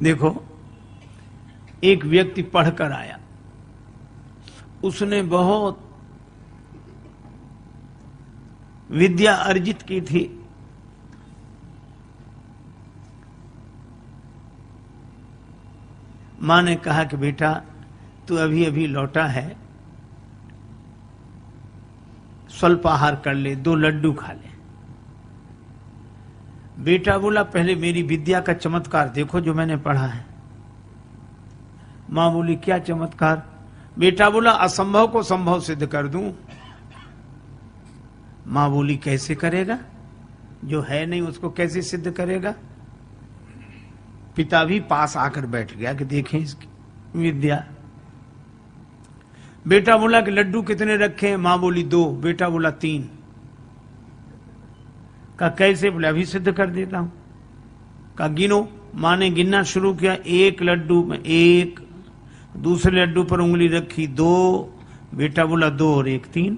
देखो, एक व्यक्ति पढ़कर आया, उसने बहुत विद्या अर्जित की थी, मां ने कहा कि बेटा तू अभी अभी लौटा है, स्वल्पाहार कर ले, 2 लड्डू खा ले। बेटा बोला पहले मेरी विद्या का चमत्कार देखो जो मैंने पढ़ा है। मां बोली क्या चमत्कार? बेटा बोला असंभव को संभव सिद्ध कर दूं। मां बोली कैसे करेगा? जो है नहीं उसको कैसे सिद्ध करेगा? पिता भी पास आकर बैठ गया कि देखें इसकी विद्या। बेटा बोला कि लड्डू कितने रखे हैं? मां बोली 2। बेटा बोला 3। कहा कैसे? बोले अभी सिद्ध कर देता हूं। कहा गिनो। मां ने गिनना शुरू किया, 1 लड्डू में 1, दूसरे लड्डू पर उंगली रखी 2। बेटा बोला 2 और 1 3।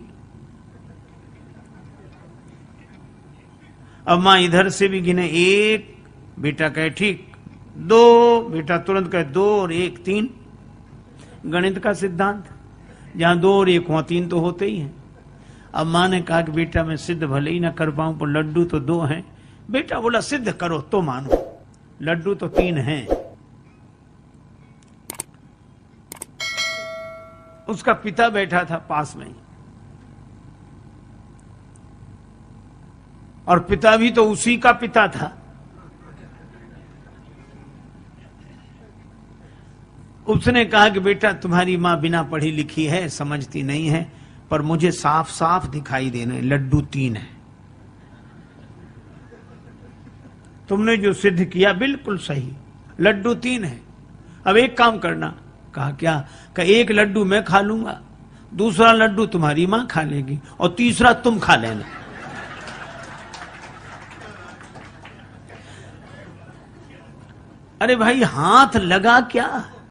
अब मां इधर से भी गिने 1, बेटा कहे ठीक 2, बेटा तुरंत कहे 2 और 1 3। गणित का सिद्धांत, जहां 2 और 1 वहां 3 तो होते ही हैं। अब मां ने कहा कि बेटा मैं सिद्ध भले ही ना कर पाऊं पर लड्डू तो 2 हैं। बेटा बोला सिद्ध करो तो मानो, लड्डू तो 3 हैं। उसका पिता बैठा था पास में, और पिता भी तो उसी का पिता था। उसने कहा कि बेटा तुम्हारी मां बिना पढ़ी लिखी है, समझती नहीं है, पर मुझे साफ साफ दिखाई देने लड्डू 3 है। तुमने जो सिद्ध किया बिल्कुल सही, लड्डू 3 है। अब एक काम करना। कहा क्या? कहा 1 लड्डू मैं खा लूंगा, दूसरा लड्डू तुम्हारी मां खा लेगी और तीसरा तुम खा लेना। अरे भाई हाथ लगा क्या?